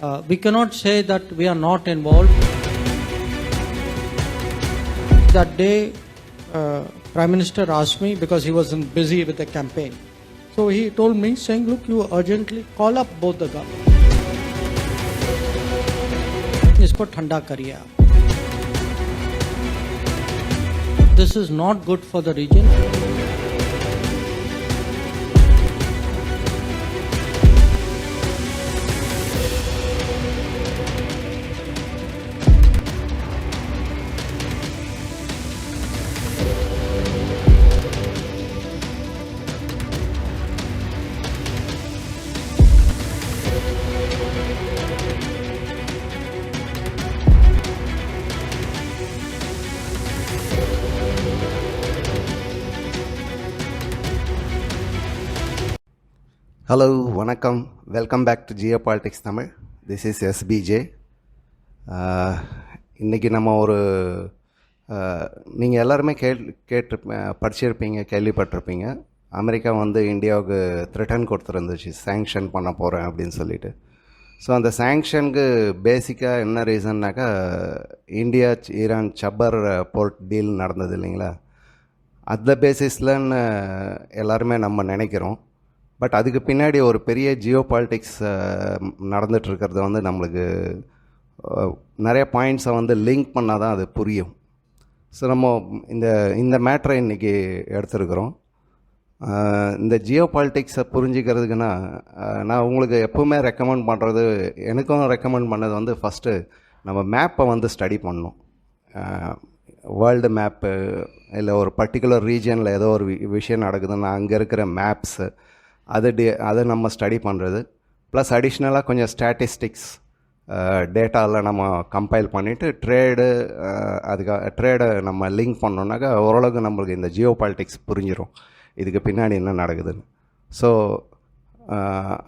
We cannot say that we are not involved. That day, Prime Minister asked me, because he was busy with the campaign. So he told me, saying, look, you urgently call up both the governments. इसको ठंडा करिए आप. This is not good for the region. Hello வணக்கம், welcome back to geopolitics Tamil. This is SPJ. இன்றைக்கி நம்ம ஒரு நீங்கள் எல்லாருமே படிச்சிருப்பீங்க, கேள்விப்பட்டிருப்பீங்க. அமெரிக்கா வந்து இந்தியாவுக்கு த்ரெட்டன் கொடுத்துருந்துச்சு, சேங்ஷன் பண்ண போகிறேன் அப்படின்னு சொல்லிட்டு. ஸோ அந்த சேங்ஷனுக்கு பேசிக்காக என்ன ரீசன்னாக்கா, India Iran Chabahar port deal நடந்தது இல்லைங்களா, அந்த பேசிஸ்லன்னு எல்லாருமே நம்ம நினைக்கிறோம். பட் அதுக்கு பின்னாடி ஒரு பெரிய ஜியோ பாலிட்டிக்ஸ் நடந்துகிட்ருக்கிறது வந்து நம்மளுக்கு நிறைய பாயிண்ட்ஸை வந்து லிங்க் பண்ணால் தான் அது புரியும். ஸோ நம்ம இந்த மேட்ரை இன்றைக்கி எடுத்துருக்குறோம். இந்த ஜியோ பாலிட்டிக்ஸை புரிஞ்சிக்கிறதுக்குன்னா, நான் உங்களுக்கு எப்போவுமே ரெக்கமெண்ட் பண்ணுறது, எனக்கும் ரெக்கமெண்ட் பண்ணது வந்து ஃபஸ்ட்டு நம்ம மேப்பை வந்து ஸ்டடி பண்ணணும். வேர்ல்டு மேப்பு, இல்லை ஒரு பர்டிகுலர் ரீஜனில் ஏதோ ஒரு விஷயம் நடக்குதுன்னா அங்கே இருக்கிற மேப்ஸு அதை நம்ம ஸ்டடி பண்ணுறது. ப்ளஸ் அடிஷ்னலாக கொஞ்சம் ஸ்டாட்டிஸ்டிக்ஸ் டேட்டாவில் நம்ம கம்பைல் பண்ணிவிட்டு ட்ரேடை நம்ம லிங்க் பண்ணோன்னாக்கா ஓரளவுக்கு நம்மளுக்கு இந்த ஜியோ பாலிட்டிக்ஸ் புரிஞ்சிடும், இதுக்கு பின்னாடி என்ன நடக்குதுன்னு. ஸோ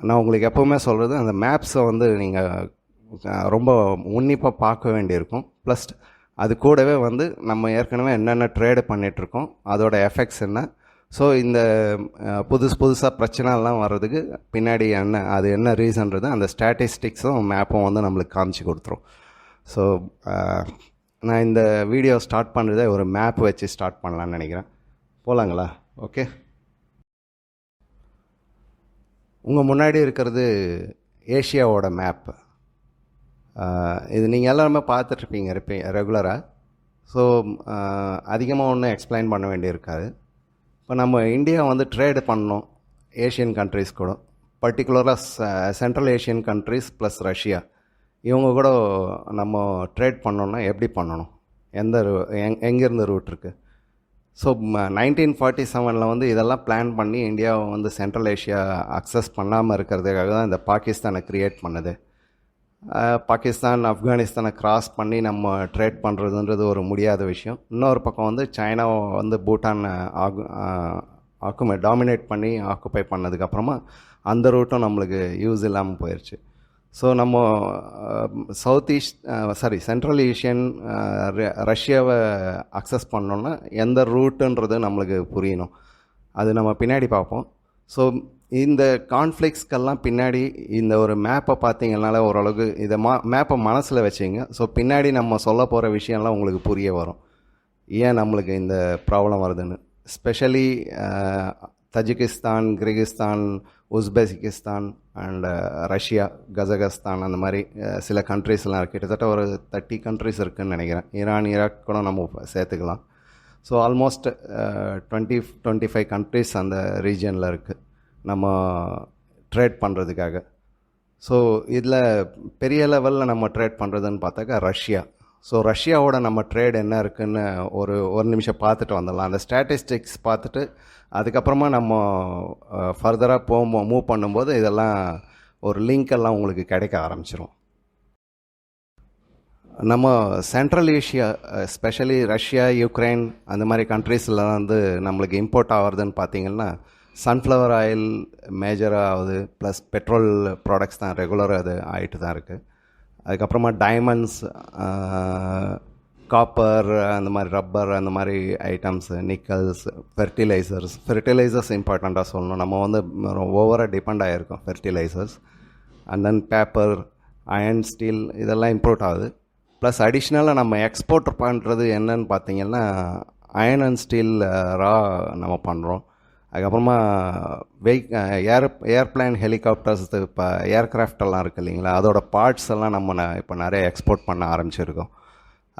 நான் உங்களுக்கு எப்போவுமே சொல்கிறது, அந்த மேப்ஸை வந்து நீங்கள் ரொம்ப உன்னிப்பாக பார்க்க வேண்டியிருக்கும். ப்ளஸ் அது கூடவே வந்து நம்ம ஏற்கனவே என்னென்ன ட்ரேடு பண்ணிகிட்ருக்கோம், அதோட எஃபெக்ட்ஸ் என்ன. ஸோ இந்த புதுசாக பிரச்சனைலாம் வர்றதுக்கு பின்னாடி அது என்ன ரீசன்றது அந்த ஸ்டாட்டிஸ்டிக்ஸும் மேப்பும் வந்து நம்மளுக்கு காமிச்சு கொடுத்துரும். ஸோ நான் இந்த வீடியோ ஸ்டார்ட் பண்ணுறதே ஒரு மேப் வச்சு ஸ்டார்ட் பண்ணலான்னு நினைக்கிறேன். போகலாங்களா? ஓகே. உங்கள் முன்னாடி இருக்கிறது ஏஷியாவோட மேப். இது நீங்கள் எல்லாருமே பார்த்துட்ருப்பீங்க ரெகுலராக. ஸோ அதிகமாக ஒன்றும் எக்ஸ்பிளைன் பண்ண வேண்டியிருக்காது. இப்போ நம்ம இந்தியா வந்து ட்ரேடு பண்ணோம் ஏஷியன் கண்ட்ரிஸ் கூட, பர்டிகுலராக central Asian countries plus Russia, இவங்க கூட நம்ம ட்ரேட் பண்ணோன்னா எப்படி பண்ணணும், எங்கேருந்து ரூட் இருக்குது. ஸோ 1947 வந்து இதெல்லாம் பிளான் பண்ணி இந்தியாவை வந்து சென்ட்ரல் ஏஷியா அக்சஸ் பண்ணாமல் இருக்கிறதுக்காக தான் இந்த பாகிஸ்தானை க்ரியேட் பண்ணுது. பாகிஸ்தான் ஆப்கானிஸ்தானை கிராஸ் பண்ணி நம்ம ட்ரேட் பண்ணுறதுன்றது ஒரு முடியாத விஷயம். இன்னொரு பக்கம் வந்து சைனாவை வந்து பூட்டானை டாமினேட் பண்ணி ஆக்குப்பை பண்ணதுக்கப்புறமா அந்த ரூட்டும் நம்மளுக்கு யூஸ் இல்லாமல் போயிடுச்சு. ஸோ நம்ம சென்ட்ரல் ஏஷியன் ரஷ்யாவை அக்சஸ் பண்ணோன்னா எந்த ரூட்டுன்றது நம்மளுக்கு புரியணும், அது நம்ம பின்னாடி பார்ப்போம். ஸோ இந்த கான்ஃப்ளிக்ஸ்க்கெல்லாம் பின்னாடி இந்த ஒரு மேப்பை பார்த்தீங்கனால ஓரளவுக்கு இதை மேப்பை மனசில் வச்சிங்க. ஸோ பின்னாடி நம்ம சொல்ல போகிற விஷயம்லாம் உங்களுக்கு புரிய வரும், ஏன் நம்மளுக்கு இந்த ப்ராப்ளம் வருதுன்னு. Specially Tajikistan, Kyrgyzstan, Uzbekistan and Russia, Kazakhstan, அந்த மாதிரி சில கண்ட்ரீஸ்லாம் கிட்டத்தட்ட ஒரு 30 கண்ட்ரிஸ் இருக்குதுன்னு நினைக்கிறேன். ஈரான், ஈராக் கூட நம்ம சேர்த்துக்கலாம். ஸோ ஆல்மோஸ்ட் 20-25 கண்ட்ரிஸ் அந்த ரீஜனில் இருக்குது நம்ம ட்ரேட் பண்ணுறதுக்காக. ஸோ இதில் பெரிய லெவலில் நம்ம ட்ரேட் பண்ணுறதுன்னு பார்த்தாக்கா ரஷ்யா. ஸோ ரஷ்யாவோட நம்ம ட்ரேட் என்ன இருக்குதுன்னு ஒரு நிமிஷம் பார்த்துட்டு வந்துடலாம். அந்த ஸ்டாட்டிஸ்டிக்ஸ் பார்த்துட்டு அதுக்கப்புறமா நம்ம ஃபர்தராக மூவ் பண்ணும்போது இதெல்லாம் ஒரு லிங்க்கெல்லாம் உங்களுக்கு கிடைக்க ஆரம்பிச்சிடும். நம்ம central Asia, specially Russia, Ukraine அந்த மாதிரி கண்ட்ரீஸில் வந்து நம்மளுக்கு இம்போர்ட் ஆகிறதுன்னு பார்த்திங்கன்னா சன்ஃப்ளவர் ஆயில் மேஜராக ஆகுது, ப்ளஸ் பெட்ரோல் ப்ராடக்ட்ஸ் தான் ரெகுலராக அது ஆகிட்டு தான் இருக்குது. அதுக்கப்புறமா டைமண்ட்ஸ், காப்பர், அந்த மாதிரி ரப்பர், அந்த மாதிரி ஐட்டம்ஸு, நிக்கல்ஸ், ஃபெர்டிலைசர்ஸ் இம்பார்ட்டண்ட்டாக சொல்லணும். நம்ம வந்து ஓவராக டிபெண்ட் ஆகிருக்கோம் fertilisers. And then paper, iron steel இதெல்லாம் இம்போர்ட் ஆகுது. ப்ளஸ் அடிஷ்னலாக நம்ம எக்ஸ்போர்ட் பண்ணுறது என்னன்னு பார்த்தீங்கன்னா அயன் அண்ட் ஸ்டீல் ரா நம்ம பண்ணுறோம். அதுக்கப்புறமா ஏர்பிளைன் ஹெலிகாப்டர்ஸ் இப்போ ஏர்க்ராஃப்டெல்லாம் இருக்குது இல்லைங்களா, அதோட பார்ட்ஸ் எல்லாம் நம்ம இப்போ நிறைய எக்ஸ்போர்ட் பண்ண ஆரம்பிச்சிருக்கோம்.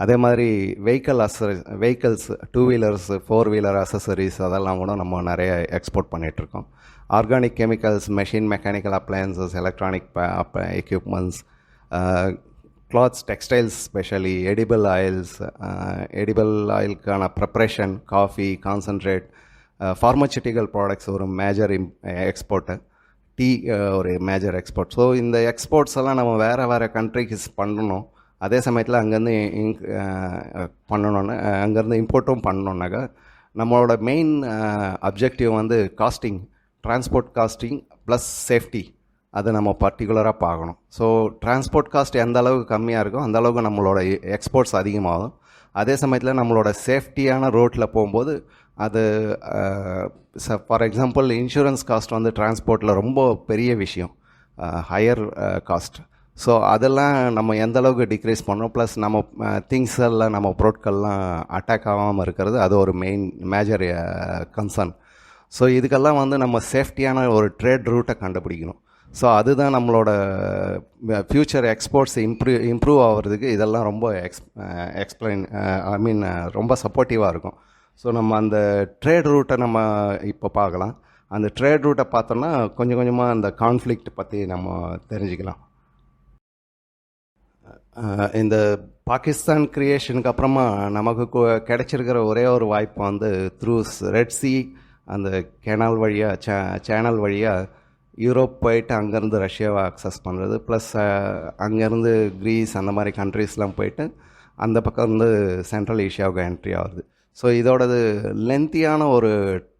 அதே மாதிரி வெஹிக்கல்ஸ் 2 வீலர்ஸ் 4 வீலர் அசசரிஸ் அதெல்லாம் கூட நம்ம நிறைய எக்ஸ்போர்ட் பண்ணிகிட்ருக்கோம். Organic chemicals, machine mechanical appliances, electronic equipments, clothes, textiles, specially edible oils, edible ஆயிலுக்கான preparation, coffee, concentrate, pharmaceutical products ஒரு மேஜர் எக்ஸ்போர்ட்டு, டீ ஒரு மேஜர் எக்ஸ்போர்ட். ஸோ இந்த எக்ஸ்போர்ட்ஸ் எல்லாம் நம்ம வேறு கண்ட்ரிக்கு பண்ணணும். அதே சமயத்தில் அங்கேருந்து பண்ணணுன்னு அங்கேருந்து இம்போர்ட்டும் பண்ணணுன்னாக்கா நம்மளோட மெயின் அப்ஜெக்டிவ் வந்து costing, transport costing plus safety, அதை நம்ம பர்டிகுலராக பார்க்கணும். ஸோ டிரான்ஸ்போர்ட் காஸ்ட் எந்த அளவுக்கு கம்மியாக இருக்கோ அந்த அளவுக்கு நம்மளோட எக்ஸ்போர்ட்ஸ் அதிகமாகும். அதே சமயத்தில் நம்மளோட சேஃப்டியான ரோட்டில் போகும்போது அது ஃபார் எக்ஸாம்பிள் இன்சூரன்ஸ் காஸ்ட் வந்து டிரான்ஸ்போர்ட்டில் ரொம்ப பெரிய விஷயம், ஹையர் காஸ்ட். ஸோ அதெல்லாம் நம்ம எந்த அளவுக்கு டிக்ரீஸ் பண்ணோம், ப்ளஸ் நம்ம திங்ஸ் எல்லாம் நம்ம பொருட்கள்லாம் அட்டாக் ஆகாமல் இருக்கிறது அது ஒரு மேஜர் கன்சர்ன். ஸோ இதுக்கெல்லாம் வந்து நம்ம சேஃப்டியான ஒரு ட்ரேட் ரூட்டை கண்டுபிடிக்கணும். ஸோ அதுதான் நம்மளோட ஃப்யூச்சர் எக்ஸ்போர்ட்ஸ் இம்ப்ரூவ் ஆகிறதுக்கு இதெல்லாம் ரொம்ப ரொம்ப சப்போர்ட்டிவாக இருக்கும். ஸோ நம்ம அந்த ட்ரேட் ரூட்டை நம்ம இப்போ பார்க்கலாம். அந்த ட்ரேட் ரூட்டை பார்த்தோம்னா கொஞ்சம் கொஞ்சமாக அந்த கான்ஃப்ளிக்ட் பற்றி நம்ம தெரிஞ்சுக்கலாம். இந்த பாகிஸ்தான் கிரியேஷனுக்கு அப்புறமா நமக்கு கிடைச்சிருக்கிற ஒரே ஒரு வாய்ப்பு வந்து த்ரூ ரெட் சி, அந்த கேனால் வழியாக சேனல் வழியாக யூரோப் போயிட்டு அங்கேருந்து ரஷ்யாவை அக்சஸ் பண்ணுறது, ப்ளஸ் அங்கேருந்து க்ரீஸ் அந்த மாதிரி கண்ட்ரீஸ்லாம் போயிட்டு அந்த பக்கம் இருந்து சென்ட்ரல் ஏஷியாவுக்கு என்ட்ரி ஆகுது. ஸோ இதோடது லென்த்தியான ஒரு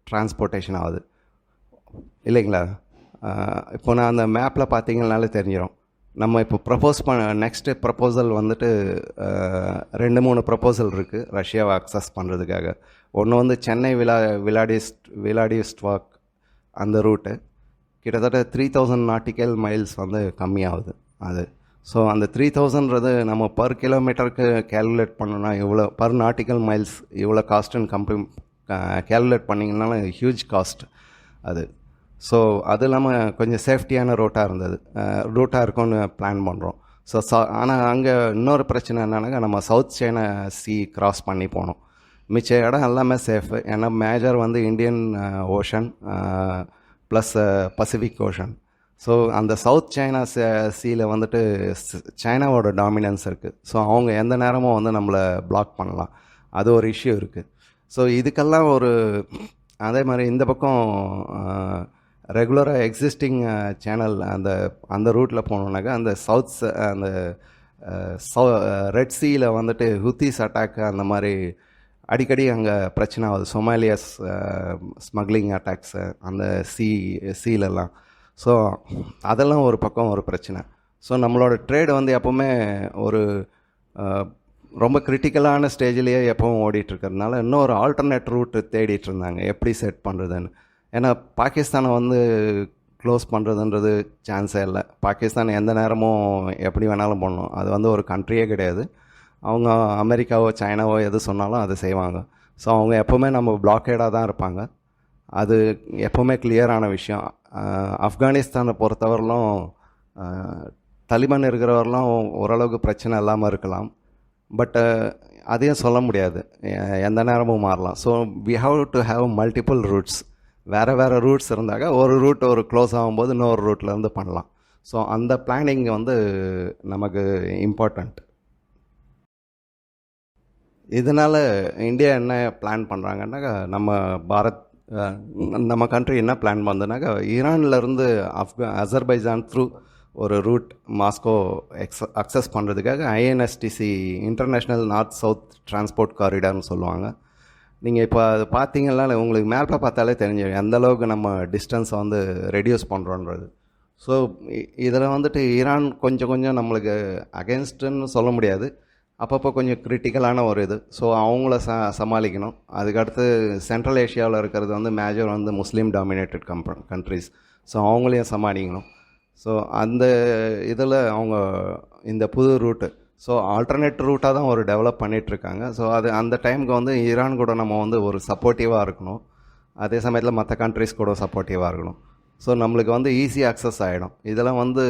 டிரான்ஸ்போர்ட்டேஷன் ஆகுது இல்லைங்களா. இப்போ நான் அந்த மேப்பில் பார்த்தீங்கன்னாலே தெரிஞ்சிடும். நம்ம இப்போ நெக்ஸ்ட்டு ப்ரப்போசல் வந்துட்டு 2-3 ப்ரப்போசல் இருக்குது ரஷ்யாவை அக்சஸ் பண்ணுறதுக்காக. ஒன்று வந்து சென்னை விளாடிஸ்டாக் அந்த ரூட்டு கிட்டத்தட்ட 3000 நாட்டிக்கல் மைல்ஸ் வந்து கம்மியாகுது அது. ஸோ அந்த 3000ன்றது நம்ம பர் கிலோமீட்டருக்கு கேல்குலேட் பண்ணோன்னா இவ்வளோ, பர் நாட்டிக்கல் மைல்ஸ் இவ்வளோ காஸ்ட்டுன்னு கேல்குலேட் பண்ணிங்கனால ஹியூஜ் காஸ்ட் அது. ஸோ அது இல்லாமல் கொஞ்சம் சேஃப்டியான ரூட்டாக இருக்கும்னு பிளான் பண்ணுறோம். ஸோ ஆனால் அங்கே இன்னொரு பிரச்சனை என்னன்னாக்கா நம்ம சவுத் சைனா சி கிராஸ் பண்ணி போகணும். மிச்ச இடம் எல்லாமே சேஃபு, ஏன்னா மேஜர் வந்து Indian ocean plus Pacific ocean. So அந்த சவுத் சைனா சீயில் வந்துட்டு சைனாவோட டாமினன்ஸ் இருக்குது. ஸோ அவங்க எந்த நேரமும் வந்து நம்மளை பிளாக் பண்ணலாம், அது ஒரு இஷ்யூ இருக்குது. ஸோ இதுக்கெல்லாம் அதே மாதிரி இந்த பக்கம் ரெகுலராக எக்ஸிஸ்டிங் சேனல் அந்த ரூட்டில் போனோன்னாக்கா அந்த அந்த ரெட் சீயில் வந்துட்டு ஹுத்தீஸ் அட்டாக் அந்த மாதிரி அடிக்கடி அங்கே பிரச்சனை ஆகுது. சொமாலியாஸ் ஸ்மக்லிங் அட்டாக்ஸு அந்த சீலெல்லாம். ஸோ அதெல்லாம் ஒரு பக்கம் ஒரு பிரச்சனை. ஸோ நம்மளோட ட்ரேடு வந்து எப்போவுமே ஒரு ரொம்ப கிரிட்டிக்கலான ஸ்டேஜ்லேயே எப்பவும் ஓடிட்டுருக்கிறதுனால இன்னொரு ஆல்டர்னேட் ரூட்டு தேடிட்டு இருந்தாங்க எப்படி செட் பண்ணுறதுன்னு. ஏன்னா பாகிஸ்தானை வந்து க்ளோஸ் பண்ணுறதுன்றது சான்ஸே இல்லை. பாகிஸ்தான் எந்த நேரமும் எப்படி வேணாலும் பண்ணணும், அது வந்து ஒரு கண்ட்ரியே கிடையாது. அவங்க அமெரிக்காவோ சைனாவோ எது சொன்னாலும் அதை செய்வாங்க. ஸோ அவங்க எப்போவுமே நம்ம பிளாக்கேடாக தான் இருப்பாங்க, அது எப்போவுமே கிளியரான விஷயம். ஆப்கானிஸ்தானை பொறுத்தவரையிலும் தலிபான் இருக்கிறவரெலாம் ஓரளவுக்கு பிரச்சனை இல்லாமல் இருக்கலாம், பட் அதையும் சொல்ல முடியாது, எந்த நேரமும் மாறலாம். So we have to have multiple routes. வேறு ரூட்ஸ் இருந்தாக்க ஒரு ரூட் ஒரு க்ளோஸ் ஆகும்போது இன்னொரு ரூட்லேருந்து பண்ணலாம். ஸோ அந்த பிளானிங் வந்து நமக்கு இம்பார்ட்டண்ட். இதனால் இந்தியா என்ன பிளான் பண்ணுறாங்கன்னாக்கா, நம்ம கண்ட்ரி என்ன பிளான் பண்ணுதுனாக்கா, ஈரான்லேருந்து அசர்பைஜான் த்ரூ ஒரு ரூட் மாஸ்கோ அக்சஸ் பண்ணுறதுக்காக INSTC international north south transport காரிடார்னு சொல்லுவாங்க. நீங்கள் இப்போ அது பார்த்தீங்கன்னா உங்களுக்கு மேப்பில் பார்த்தாலே தெரிஞ்சிடும் எந்த அளவுக்கு நம்ம டிஸ்டன்ஸை வந்து ரெடியூஸ் பண்ணுறோன்றது. ஸோ இதில் வந்துட்டு ஈரான் கொஞ்சம் நம்மளுக்கு அகென்ஸ்ட்டுன்னு சொல்ல முடியாது, அப்பப்போ கொஞ்சம் கிரிட்டிக்கலான ஒரு இது. ஸோ அவங்கள சமாளிக்கணும். அதுக்கடுத்து சென்ட்ரல் ஏஷியாவில் இருக்கிறது வந்து மேஜர் வந்து முஸ்லீம் டாமினேட்டட் கண்ட்ரிஸ். ஸோ அவங்களையும் சமாளிக்கணும். ஸோ அந்த இதில் அவங்க இந்த புது ரூட்டு ஸோ ஆல்டர்னேட் ரூட்டாக தான் ஒரு டெவலப் பண்ணிகிட்ருக்காங்க. ஸோ அது அந்த டைமுக்கு வந்து ஈரான் கூட நம்ம வந்து ஒரு சப்போர்ட்டிவாக இருக்கணும், அதே சமயத்தில் மற்ற கண்ட்ரிஸ் கூட சப்போர்ட்டிவாக இருக்கணும். ஸோ நம்மளுக்கு வந்து ஈஸி அக்சஸ் ஆகிடும். இதெல்லாம் வந்து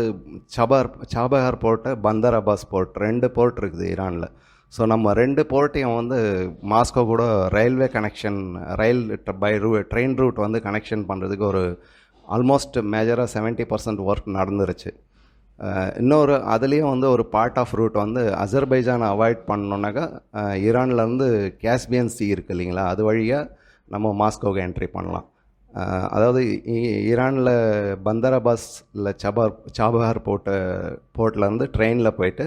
சாபஹார் போர்ட்டு, பந்தர் அப்பாஸ் போர்ட் 2 போர்ட் இருக்குது ஈரானில். ஸோ நம்ம 2 போர்ட்டையும் வந்து மாஸ்கோ கூட ரயில்வே கனெக்ஷன், ட்ரெயின் ரூட் வந்து கனெக்ஷன் பண்ணுறதுக்கு ஒரு ஆல்மோஸ்ட் மேஜராக 70% ஒர்க் நடந்துருச்சு. இன்னொரு அதுலேயும் வந்து ஒரு பார்ட் ஆஃப் ரூட் வந்து அசர்பைஜானை அவாய்ட் பண்ணோன்னாக்கா ஈரான்லேருந்து கேஸ்பியன் சி இருக்குது இல்லைங்களா, அது வழியாக நம்ம மாஸ்கோவுக்கு என்ட்ரி பண்ணலாம். அதாவது ஈரானில் பந்தர் அப்பாஸ் இல்லை சாபஹார் போர்ட்லேருந்து ட்ரெயினில் போயிட்டு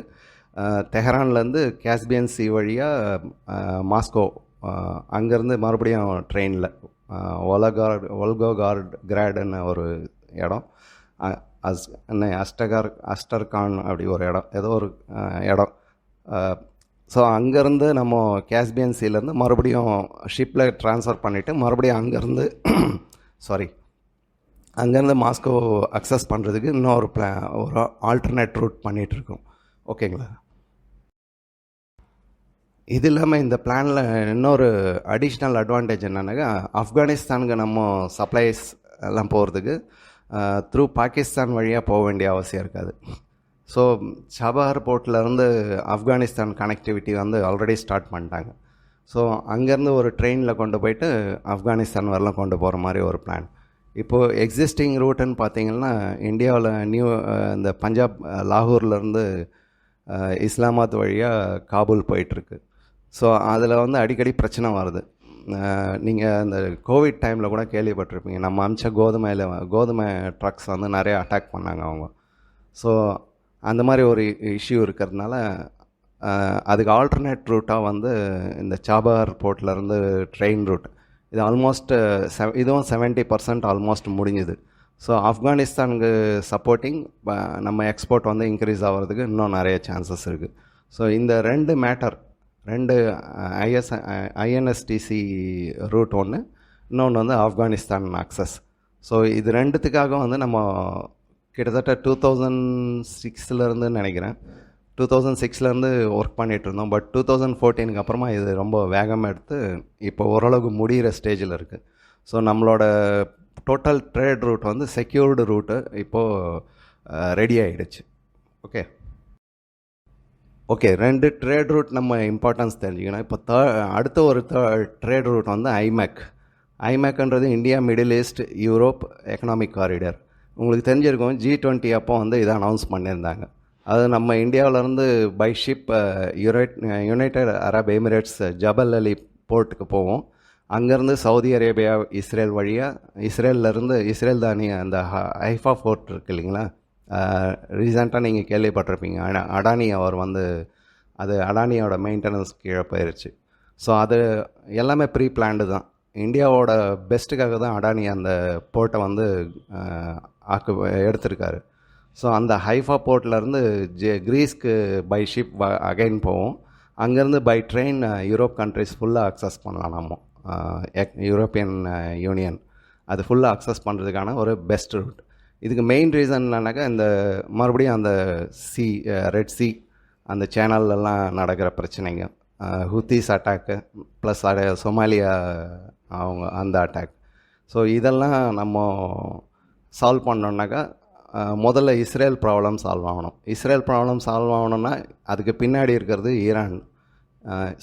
தெஹரான்லேருந்து கேஸ்பியன் சி வழியாக மாஸ்கோ, அங்கேருந்து மறுபடியும் ட்ரெயினில் கிராடுன்னு ஒரு இடம், அஸ்டர்கான் அப்படி ஒரு இடம், ஏதோ ஒரு இடம். ஸோ அங்கேருந்து நம்ம கேஸ்பியன் சீலேருந்து மறுபடியும் ஷிப்பில் ட்ரான்ஸ்ஃபர் பண்ணிவிட்டு மறுபடியும் அங்கேருந்து மாஸ்கோ அக்சஸ் பண்ணுறதுக்கு இன்னொரு ஒரு ஆல்டர்னேட் ரூட் பண்ணிகிட்ருக்கோம். ஓகேங்களா? இது இல்லாமல் இந்த பிளானில் இன்னொரு அடிஷ்னல் அட்வான்டேஜ் என்னென்னாக்கா, ஆப்கானிஸ்தானுக்கு நம்ம சப்ளைஸ் எல்லாம் போகிறதுக்கு த்ரூ பாகிஸ்தான் வழியாக போக வேண்டிய அவசியம் இருக்காது. ஸோ சாபஹார் போர்ட்லேருந்து ஆப்கானிஸ்தான் கனெக்டிவிட்டி வந்து ஆல்ரெடி ஸ்டார்ட் பண்ணிட்டாங்க. ஸோ அங்கேருந்து ஒரு ட்ரெயினில் கொண்டு போயிட்டு ஆப்கானிஸ்தான் வரலாம் கொண்டு போகிற மாதிரி ஒரு பிளான். இப்போது எக்ஸிஸ்டிங் ரூட்டுன்னு பார்த்தீங்கன்னா இந்தியாவில் இந்த பஞ்சாப் லாகூர்லேருந்து இஸ்லாமாபாத் வழியாக காபூல் போயிட்டுருக்கு. ஸோ அதில் வந்து அடிக்கடி பிரச்சனை வருது. நீங்கள் இந்த கோவிட் டைமில் கூட கேள்விப்பட்டிருப்பீங்க, நம்ம அமிச்ச கோதுமை ட்ரக்ஸ் வந்து நிறைய அட்டாக் பண்ணாங்க அவங்க. ஸோ அந்த மாதிரி ஒரு இஷ்யூ இருக்கிறதுனால அதுக்கு ஆல்டர்னேட் ரூட்டாக வந்து இந்த சாபஹார் போர்ட்லேருந்து ட்ரெயின் ரூட், இது ஆல்மோஸ்ட் இதுவும் 70% ஆல்மோஸ்ட் முடிஞ்சுது. ஸோ ஆப்கானிஸ்தானுக்கு சப்போர்ட்டிங் நம்ம எக்ஸ்போர்ட் வந்து இன்க்ரீஸ் ஆகிறதுக்கு இன்னும் நிறைய சான்சஸ் இருக்குது. ஸோ இந்த 2 ஐஎன்எஸ்டிசி ரூட் ஒன்று, இன்னொன்று வந்து ஆப்கானிஸ்தான் அக்சஸ். ஸோ இது ரெண்டுத்துக்காக வந்து நம்ம கிட்டத்தட்ட 2006 நினைக்கிறேன், 2006 ஒர்க் பண்ணிகிட்டு இருந்தோம். பட் 2014 அப்புறமா இது ரொம்ப வேகமாக எடுத்து இப்போ ஓரளவுக்கு முடிகிற ஸ்டேஜில் இருக்குது. ஸோ நம்மளோட டோட்டல் ட்ரேட் ரூட் வந்து செக்யூர்டு ரூட்டு இப்போது ரெடி ஆகிடுச்சு. ஓகே 2 ட்ரேட் ரூட் நம்ம இம்பார்ட்டன்ஸ் தெரிஞ்சுக்கணும். இப்போ அடுத்த ஒரு ட்ரேட் ரூட் வந்து ஐமேக்ன்றது India Middle East Europe economic corridor. உங்களுக்கு தெரிஞ்சிருக்கும், G20 அப்போ வந்து இதை அனௌன்ஸ் பண்ணியிருந்தாங்க. அது நம்ம இந்தியாவிலேருந்து by ship United Arab Emirates Jebel Ali போர்ட்டுக்கு போவோம். அங்கேருந்து சவுதி அரேபியா, இஸ்ரேல் வழியாக, இஸ்ரேல் தானே அந்த ஹைஃபா போர்ட் இருக்குது இல்லைங்களா, ரீசெண்டாக நீங்கள் கேள்விப்பட்டிருப்பீங்க, அடானி அவர் வந்து அது அடானியோட மெயின்டெனன்ஸ் கீழே போயிடுச்சு. ஸோ அது எல்லாமே ப்ரீ பிளான்டு தான். இந்தியாவோட பெஸ்ட்டுக்காக தான் அடானி அந்த போர்ட்டை வந்து எடுத்திருக்காரு. ஸோ அந்த ஹைஃபா போர்ட்லேருந்து கிரீஸ்க்கு பை ஷிப் அகைன் போவோம். அங்கேருந்து பை ட்ரெயின் யூரோப் கண்ட்ரிஸ் ஃபுல்லாக அக்சஸ் பண்ணலாம். நம்ம யூரோப்பியன் யூனியன் அது ஃபுல்லாக அக்சஸ் பண்ணுறதுக்கான ஒரு பெஸ்ட் ரூட். இதுக்கு மெயின் ரீசன் என்னன்னாக்கா, இந்த மறுபடியும் அந்த ரெட் சி அந்த சேனல்லாம் நடக்கிற பிரச்சனைங்க, ஹூத்திஸ் அட்டாக்கு ப்ளஸ் சொமாலியா அவங்க அந்த அட்டாக். ஸோ இதெல்லாம் நம்ம சால்வ் பண்ணோன்னாக்கா முதல்ல இஸ்ரேல் ப்ராப்ளம் சால்வ் ஆகணும். இஸ்ரேல் ப்ராப்ளம் சால்வ் ஆகணும்னா அதுக்கு பின்னாடி இருக்கிறது ஈரான்.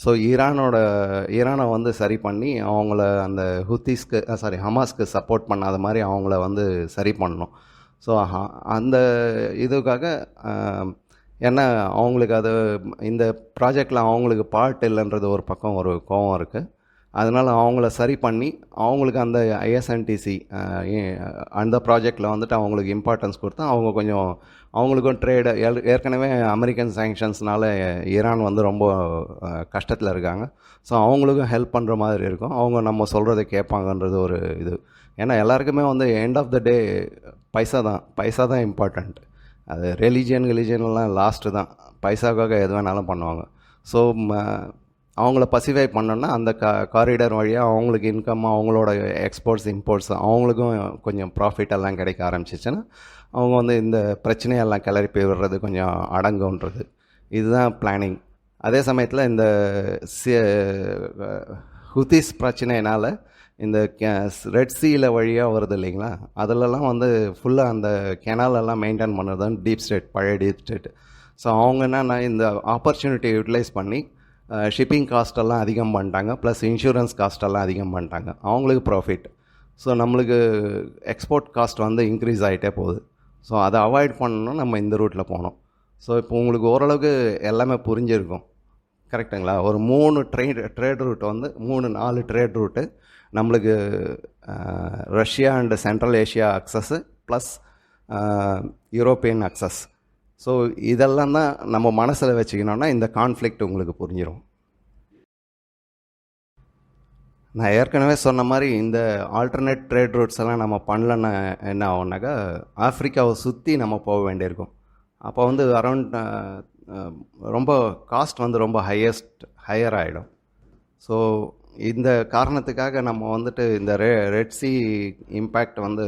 ஸோ ஈரானை வந்து சரி பண்ணி அவங்கள அந்த ஹமாஸ்க்கு சப்போர்ட் பண்ணாத மாதிரி அவங்கள வந்து சரி பண்ணணும். ஸோ அந்த இதுக்காக ஏன்னா அவங்களுக்கு அது இந்த ப்ராஜெக்டில் அவங்களுக்கு பார்ட் இல்லைன்றது ஒரு பக்கம் ஒரு கோவம் இருக்குது. அதனால் அவங்கள சரி பண்ணி அவங்களுக்கு அந்த ஐஎஸ்என்டிசி அந்த ப்ராஜெக்டில் வந்துட்டு அவங்களுக்கு இம்பார்ட்டன்ஸ் கொடுத்தா அவங்க கொஞ்சம் அவங்களுக்கும் ட்ரேடு, ஏற்கனவே அமெரிக்கன் சாங்ஷன்ஸ்னால ஈரான் வந்து ரொம்ப கஷ்டத்தில் இருக்காங்க. ஸோ அவங்களுக்கும் ஹெல்ப் பண்ணுற மாதிரி இருக்கும், அவங்க நம்ம சொல்கிறத கேட்பாங்கன்றது ஒரு இது. ஏன்னா எல்லாருக்குமே வந்து எண்ட் ஆஃப் த டே பைசா தான் இம்பார்ட்டண்ட். அது ரிலீஜியன்லாம் லாஸ்ட்டு தான், பைசாக்காக எது வேணாலும் பண்ணுவாங்க. ஸோ அவங்கள பசிஃபை பண்ணோன்னா அந்த காரிடார் வழியாக அவங்களுக்கு இன்கம், அவங்களோட எக்ஸ்போர்ட்ஸ் இம்போர்ட்ஸ் அவங்களுக்கும் கொஞ்சம் ப்ராஃபிட் எல்லாம் கிடைக்க ஆரம்பிச்சிச்சுன்னா அவங்க வந்து இந்த பிரச்சனையெல்லாம் கிளறி விடுறது கொஞ்சம் அடங்குன்றது இதுதான் பிளானிங். அதே சமயத்தில் இந்த ஹுதிஸ் பிரச்சனையினால் இந்த ரெட் சீல வழியாக வருது இல்லைங்களா, அதிலெல்லாம் வந்து ஃபுல்லாக அந்த கெனாலெல்லாம் மெயின்டைன் பண்ணுறது தான் டீப் ஸ்டேட், பழைய டீப் ஸ்டேட். ஸோ அவங்க என்னென்னா இந்த ஆப்பர்ச்சுனிட்டியை யூட்டிலைஸ் பண்ணி ஷிப்பிங் காஸ்ட்டெல்லாம் அதிகம் பண்ணிட்டாங்க, ப்ளஸ் இன்சூரன்ஸ் காஸ்ட்டெல்லாம் அதிகம் பண்ணிட்டாங்க, அவங்களுக்கு ப்ராஃபிட். ஸோ நம்மளுக்கு எக்ஸ்போர்ட் காஸ்ட் வந்து இன்க்ரீஸ் ஆகிட்டே போகுது. ஸோ அதை அவாய்ட் பண்ணணும்னா நம்ம இந்த ரூட்டில் போனோம். ஸோ இப்போ உங்களுக்கு ஓரளவுக்கு எல்லாமே புரிஞ்சிருக்கும், கரெக்டுங்களா? ஒரு 3 ட்ரேட் ரூட் வந்து 3-4 ட்ரேட் ரூட்டு நம்மளுக்கு Russia and central Asia access plus European access. So இதெல்லாம் தான் நம்ம மனசில் வச்சுக்கணுன்னா இந்த கான்ஃப்ளிக்ட் உங்களுக்கு புரிஞ்சிடும். நான் ஏற்கனவே சொன்ன மாதிரி இந்த ஆல்டர்னேட் ட்ரேட் ரூட்ஸ் எல்லாம் நம்ம பண்ணலன்னா என்ன ஆகும்னாக்கா ஆஃப்ரிக்காவை சுற்றி நம்ம போக வேண்டியிருக்கும். அப்போ வந்து அரௌண்ட் ரொம்ப காஸ்ட் வந்து ரொம்ப ஹையர் ஆகிடும். ஸோ இந்த காரணத்துக்காக நம்ம வந்துட்டு இந்த ரெட் சி இம்பேக்ட் வந்து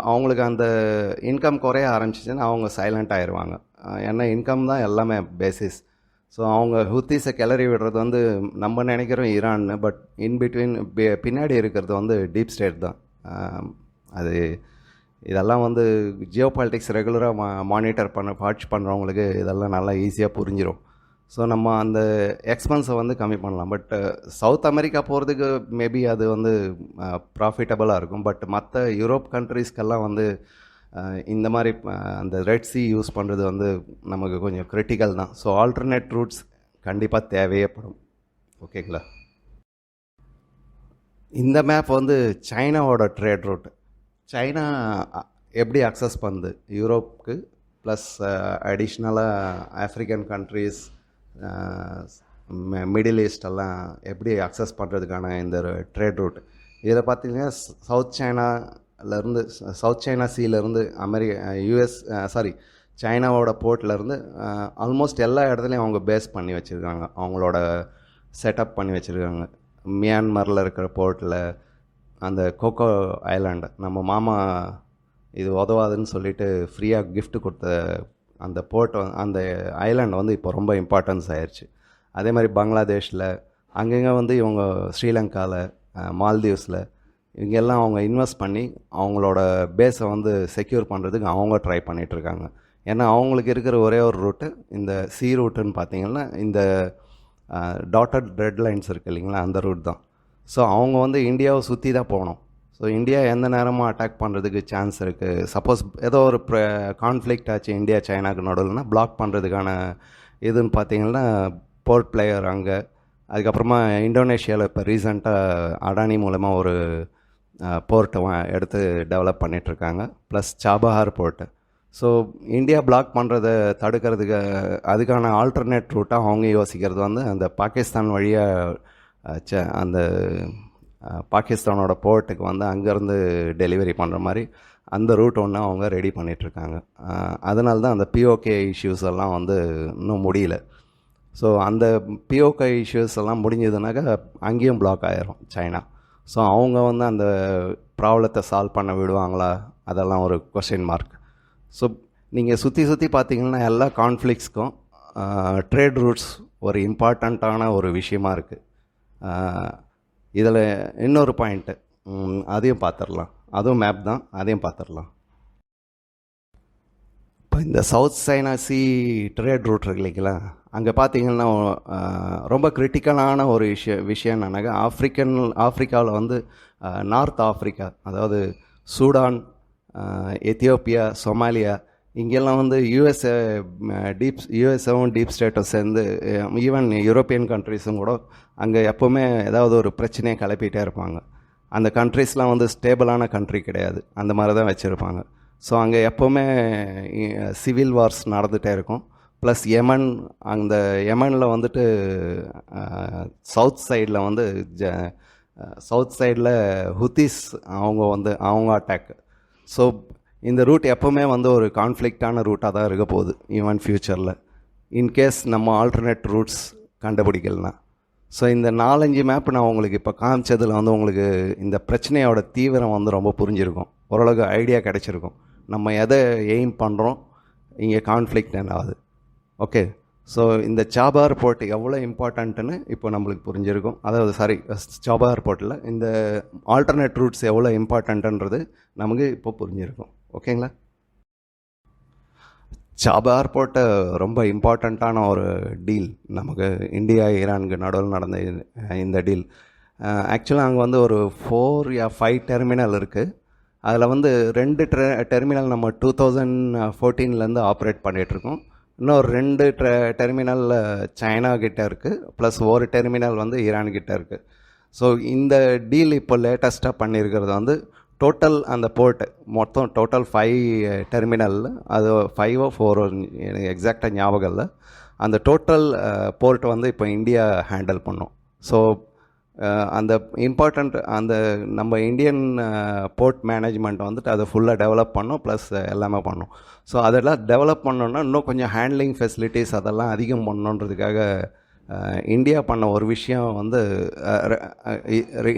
அவங்களுக்கு அந்த இன்கம் குறைய ஆரம்பிச்சிச்சுன்னா அவங்க சைலண்ட் ஆயிடுவாங்க. ஏன்னா இன்கம் தான் எல்லாமே பேசிஸ். ஸோ அவங்க ஹூத்திஸை கிளறி விடுறது வந்து நம்ம நினைக்கிறோம் ஈரான்னு, பட் இன்பிட்வீன் பின்னாடி இருக்கிறது வந்து டீப் ஸ்டேட் தான். அது இதெல்லாம் வந்து ஜியோ பாலிட்டிக்ஸ் ரெகுலராக மானிட்டர் வாட்ச் பண்ணுறவங்களுக்கு இதெல்லாம் நல்லா ஈஸியாக புரிஞ்சிடும். ஸோ நம்ம அந்த எக்ஸ்பென்ஸை வந்து கம்மி பண்ணலாம். பட் சவுத் அமெரிக்கா போகிறதுக்கு மேபி அது வந்து ப்ராஃபிட்டபுளாக இருக்கும். பட் மற்ற யூரோப் கண்ட்ரீஸ்க்கெல்லாம் வந்து இந்த மாதிரி அந்த ரெட் சி யூஸ் பண்ணுறது வந்து நமக்கு கொஞ்சம் கிரிட்டிக்கல் தான். ஸோ ஆல்டர்னேட் ரூட்ஸ் கண்டிப்பாக தேவையப்படும். ஓகேங்களா? இந்த மேப் வந்து சைனாவோட ட்ரேட் ரூட். சைனா எப்படி அக்சஸ் பண்ணுது யூரோப்புக்கு, ப்ளஸ் அடிஷ்னலாக ஆஃப்ரிக்கன் கண்ட்ரீஸ், மிடில் ஈஸ்டெல்லாம் எப்படி அக்சஸ் பண்ணுறதுக்கான இந்த ட்ரேட் ரூட். இதில் பார்த்தீங்கன்னா சவுத் சைனா சீலேருந்து சைனாவோட போர்ட்லேருந்து ஆல்மோஸ்ட் எல்லா இடத்துலையும் அவங்க பேஸ் பண்ணி வச்சுருக்காங்க, அவங்களோட செட்டப் பண்ணி வச்சுருக்காங்க. மியான்மரில் இருக்கிற போர்ட்டில் அந்த கோகோ ஐலாண்டு, நம்ம மாமா இது உதவாதுன்னு சொல்லிட்டு ஃப்ரீயாக கிஃப்ட் கொடுத்த அந்த போர்ட், அந்த ஐலாண்ட் வந்து இப்போ ரொம்ப இம்பார்ட்டன்ஸ் ஆயிடுச்சு. அதே மாதிரி பங்களாதேஷில் அங்கங்கே வந்து இவங்க ஸ்ரீலங்காவில், மால்தீவ்ஸில் இங்கெல்லாம் அவங்க இன்வெஸ்ட் பண்ணி அவங்களோட பேஸை வந்து செக்யூர் பண்ணுறதுக்கு அவங்க ட்ரை பண்ணிகிட்ருக்காங்க. ஏன்னா அவங்களுக்கு இருக்கிற ஒரே ஒரு ரூட்டு இந்த சி ரூட்டுன்னு பார்த்தீங்கன்னா இந்த டாட்டட் ரெட் லைன்ஸ் இருக்குது இல்லைங்களா, அந்த ரூட் தான். ஸோ அவங்க வந்து இந்தியாவை சுற்றி தான் போகணும். ஸோ இந்தியா எந்த நேரமும் அட்டாக் பண்ணுறதுக்கு சான்ஸ் இருக்குது. சப்போஸ் ஏதோ ஒரு கான்ஃப்ளிக்ட் ஆச்சு இந்தியா சைனாக்கு நடுவில்னா பிளாக் பண்ணுறதுக்கான இதுன்னு பார்த்தீங்கன்னா போர்ட் பிளேயர் அங்கே. அதுக்கப்புறமா இந்தோனேஷியாவில் இப்போ ரீசெண்டாக அடானி மூலமாக ஒரு போர்ட்டை எடுத்து டெவலப் பண்ணிகிட்ருக்காங்க, plus Chabahar port. So India block பண்ணுறதை தடுக்கிறதுக்கு அதுக்கான ஆல்டர்னேட் ரூட்டாக அவங்க யோசிக்கிறது வந்து அந்த பாகிஸ்தான் வழியாக அந்த பாகிஸ்தானோட போர்ட்டுக்கு வந்து அங்கேருந்து டெலிவரி பண்ணுற மாதிரி அந்த ரூட் ஒன்று அவங்க ரெடி பண்ணிகிட்ருக்காங்க. அதனால தான் அந்த பிஓகே இஷ்யூஸ் எல்லாம் வந்து இன்னும் முடியல. ஸோ அந்த பிஓகே இஷ்யூஸ் எல்லாம் முடிஞ்சதுனாக்கா அங்கேயும் பிளாக் ஆகிரும் சைனா. ஸோ அவங்க வந்து அந்த ப்ராப்ளத்தை சால்வ் பண்ண விடுவாங்களா, அதெல்லாம் ஒரு கொஸ்டின் மார்க். ஸோ நீங்கள் சுற்றி பார்த்தீங்கன்னா எல்லா கான்ஃப்ளிக்ஸ்க்கும் ட்ரேட் ரூட்ஸ் ஒரு இம்பார்ட்டண்ட்டான ஒரு விஷயமா இருக்குது. இதில் இன்னொரு பாயிண்ட்டு அதையும் பார்த்துடலாம், அதுவும் மேப் தான், அதையும் பார்த்துடலாம். இப்போ இந்த South China Sea trade route இருக்கு இல்லைங்களா, அங்கே பார்த்தீங்கன்னா ரொம்ப கிரிட்டிக்கலான ஒரு விஷயம் என்னன்னாக்கா ஆஃப்ரிக்காவில் வந்து நார்த் ஆஃப்ரிக்கா, அதாவது சூடான், எத்தியோப்பியா, சொமாலியா, இங்கெல்லாம் வந்து யூஎஸ்ஏவும் டீப் ஸ்டேட்டும் சேர்ந்து ஈவன் யூரோப்பியன் கண்ட்ரீஸும் கூட அங்கே எப்போவுமே ஏதாவது ஒரு பிரச்சனையை கிளப்பிகிட்டே இருப்பாங்க. அந்த கண்ட்ரீஸ்லாம் வந்து ஸ்டேபிளான கண்ட்ரி கிடையாது, அந்த மாதிரி தான் வச்சுருப்பாங்க. ஸோ அங்கே எப்போவுமே சிவில் வார்ஸ் நடந்துகிட்டே இருக்கும். ப்ளஸ் அந்த யமனில் வந்துட்டு சவுத் சைடில் ஹுத்திஸ் அவங்க அட்டாக். ஸோ இந்த ரூட் எப்போவுமே வந்து ஒரு கான்ஃப்ளிக்டான ரூட்டாக தான் இருக்க போகுது ஈவன் ஃப்யூச்சரில். இன்கேஸ் நம்ம ஆல்டர்னேட் ரூட்ஸ் கண்டுபிடிக்கலனா. ஸோ இந்த 4-5 மேப் நான் உங்களுக்கு இப்போ காமிச்சதில் வந்து உங்களுக்கு இந்த பிரச்சனையோட தீவிரம் வந்து ரொம்ப புரிஞ்சிருக்கும், ஓரளவுக்கு ஐடியா கிடச்சிருக்கும். நம்ம எதை எய்ம் பண்ணுறோம், இங்கே கான்ஃப்ளிக்ட் என்ன ஆகுது. ஓகே, ஸோ இந்த சாபார் போர்ட் எவ்வளோ இம்பார்ட்டண்ட்டுன்னு இப்போ நம்மளுக்கு புரிஞ்சிருக்கும். அதாவது சாபார் போர்ட்டில் இந்த ஆல்டர்னேட் ரூட்ஸ் எவ்வளோ இம்பார்ட்டண்ட்டுன்றது நமக்கு இப்போ புரிஞ்சிருக்கும். ஓகேங்களா? சாபார் போர்ட்டு ரொம்ப இம்பார்ட்டண்ட்டான ஒரு டீல் நமக்கு இந்தியா ஈரானுக்கு நடுவில் நடந்த இந்த டீல். ஆக்சுவலாக அங்கே வந்து ஒரு 4 or 5 டெர்மினல் இருக்குது. அதில் வந்து 2 டெர்மினல் நம்ம 2014 ஆப்ரேட் பண்ணிகிட்ருக்கோம். இன்னொரு 2 டெர்மினல் சைனா கிட்டே இருக்குது, ப்ளஸ் ஒரு டெர்மினல் வந்து ஈரான் கிட்டே இருக்குது. ஸோ இந்த டீல் இப்போ லேட்டஸ்ட்டாக பண்ணியிருக்கிறது வந்து டோட்டல் அந்த போர்ட்டு மொத்தம் டோட்டல் 5 டெர்மினலில், அது 5 or 4 எனக்கு எக்ஸாக்டாக ஞாபகம் இல்லை, அந்த டோட்டல் போர்ட் வந்து இப்போ இந்தியா ஹேண்டில் பண்ணோம். ஸோ அந்த இம்பார்ட்டண்ட் அந்த நம்ம இந்தியன் போர்ட் மேனேஜ்மெண்ட் வந்துட்டு அதை ஃபுல்லாக டெவலப் பண்ணோம், ப்ளஸ் எல்லாமே பண்ணோம். ஸோ அதெல்லாம் டெவலப் பண்ணோன்னா இன்னும் கொஞ்சம் ஹேண்ட்லிங் ஃபெசிலிட்டிஸ் அதெல்லாம் அதிகம் பண்ணணுன்றதுக்காக இந்தியா பண்ண ஒரு விஷயம் வந்து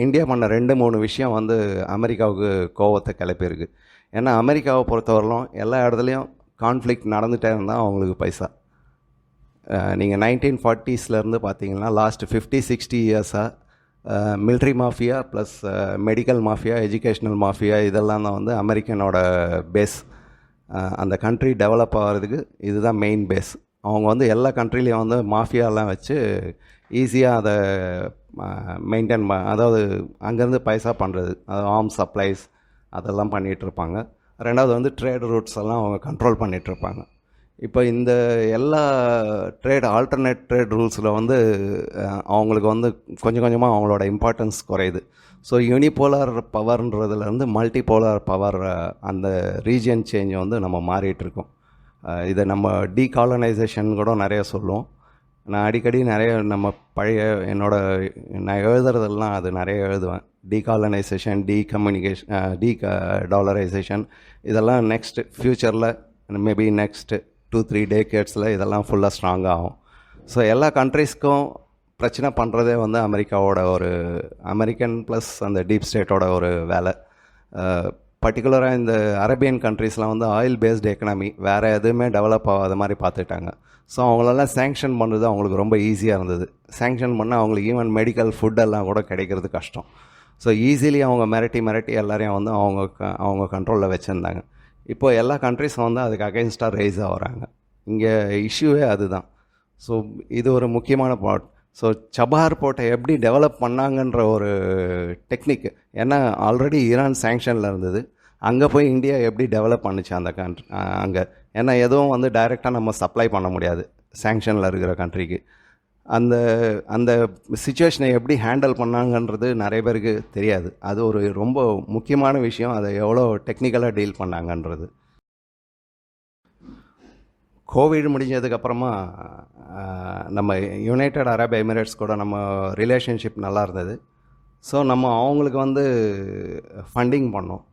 இந்தியா பண்ண 2-3 விஷயம் வந்து அமெரிக்காவுக்கு கோவத்தை கிளப்பியிருக்கு. ஏன்னா அமெரிக்காவை பொறுத்தவரையிலும் எல்லா இடத்துலையும் கான்ஃப்ளிக்ட் நடந்துகிட்டே இருந்தால் அவங்களுக்கு பைசா. நீங்கள் 1940s பார்த்தீங்கன்னா லாஸ்ட் 50-60 இயர்ஸாக military mafia plus medical mafia, educational mafia, இதெல்லாம் தான் வந்து அமெரிக்கனோட பேஸ். அந்த கண்ட்ரி டெவலப் ஆகிறதுக்கு இதுதான் மெயின் பேஸ். அவங்க வந்து எல்லா கண்ட்ரிலையும் வந்து மாஃபியாலாம் வச்சு ஈஸியாக அதை மெயின்டைன் அதாவது அங்கேருந்து பைசா பண்ணுறது, அது ஆர்ம்ஸ் சப்ளைஸ் அதெல்லாம் பண்ணிகிட்ருப்பாங்க. ரெண்டாவது வந்து ட்ரேட் ரூட்ஸ் எல்லாம் அவங்க கண்ட்ரோல் பண்ணிகிட்ருப்பாங்க. இப்போ இந்த எல்லா ஆல்டர்னேட் ட்ரேட் ரூல்ஸில் வந்து அவங்களுக்கு வந்து கொஞ்சம் கொஞ்சமாக அவங்களோட இம்பார்ட்டன்ஸ் குறையுது. ஸோ யூனிபோலார் பவர்ன்றதுலேருந்து மல்டிபோலார் பவர் அந்த ரீஜியன் சேஞ்ச் வந்து நம்ம மாறிட்டுருக்கோம். இதை நம்ம டீகாலனைசேஷன் கூட நிறைய சொல்லுவோம். நான் அடிக்கடி நிறைய நம்ம பழைய நான் எழுதுறதெல்லாம் அது நிறைய எழுதுவேன். டீகாலனைசேஷன், டாலரைசேஷன், இதெல்லாம் நெக்ஸ்ட் ஃப்யூச்சரில் மேபி நெக்ஸ்ட் 2-3 டேக்கேட்ஸில் இதெல்லாம் ஃபுல்லாக ஸ்ட்ராங் ஆகும். ஸோ எல்லா கண்ட்ரீஸ்க்கும் பிரச்சனை பண்ணுறதே வந்து அமெரிக்காவோட ஒரு அமெரிக்கன் ப்ளஸ் அந்த டீப் ஸ்டேட்டோட ஒரு வேலை. பர்டிகுலராக இந்த அரேபியன் கண்ட்ரீஸ்லாம் வந்து ஆயில் பேஸ்டு எக்கனாமி, வேறு எதுவுமே டெவலப் ஆகாத மாதிரி பார்த்துட்டாங்க. ஸோ அவங்களெல்லாம் சேங்ஷன் பண்ணுறது அவங்களுக்கு ரொம்ப ஈஸியாக இருந்தது. சேங்ஷன் பண்ணால் அவங்களுக்கு ஈவன் மெடிக்கல் ஃபுட்டெல்லாம் கூட கிடைக்கிறது கஷ்டம். ஸோ ஈஸிலி அவங்க மிரட்டி எல்லாரையும் வந்து அவங்க கண்ட்ரோலில் வச்சுருந்தாங்க. இப்போ எல்லா கண்ட்ரீஸும் வந்து அதுக்கு அகெயின்ஸ்டாக ரைஸ் ஆகிறாங்க. இங்கே இஷ்யூவே அதுதான். ஸோ இது ஒரு முக்கியமான பார்ட். ஸோ சபார் போர்ட்டை எப்படி டெவலப் பண்ணாங்கன்ற ஒரு டெக்னிக், ஏன்னா ஆல்ரெடி ஈரான் சேங்ஷனில் இருந்தது, அங்கே போய் இந்தியா எப்படி டெவலப் பண்ணுச்சு அந்த கண்ட்ரி அங்கே. ஏன்னா எதுவும் வந்து டைரெக்டாக நம்ம சப்ளை பண்ண முடியாது சேங்ஷனில் இருக்கிற கண்ட்ரிக்கு. அந்த சிச்சுவேஷனை எப்படி ஹேண்டில் பண்ணாங்கன்றது நிறைய பேருக்கு தெரியாது. அது ஒரு ரொம்ப முக்கியமான விஷயம், அதை எவ்வளோ டெக்னிக்கலாக டீல் பண்ணாங்கன்றது. கோவிட் முடிஞ்சதுக்கப்புறமா நம்ம யுனைடெட் அரப் எமிரேட்ஸ் கூட நம்ம ரிலேஷன்ஷிப் நல்லா இருந்தது. ஸோ நம்ம அவங்களுக்கு வந்து ஃபண்டிங் பண்ணோம்.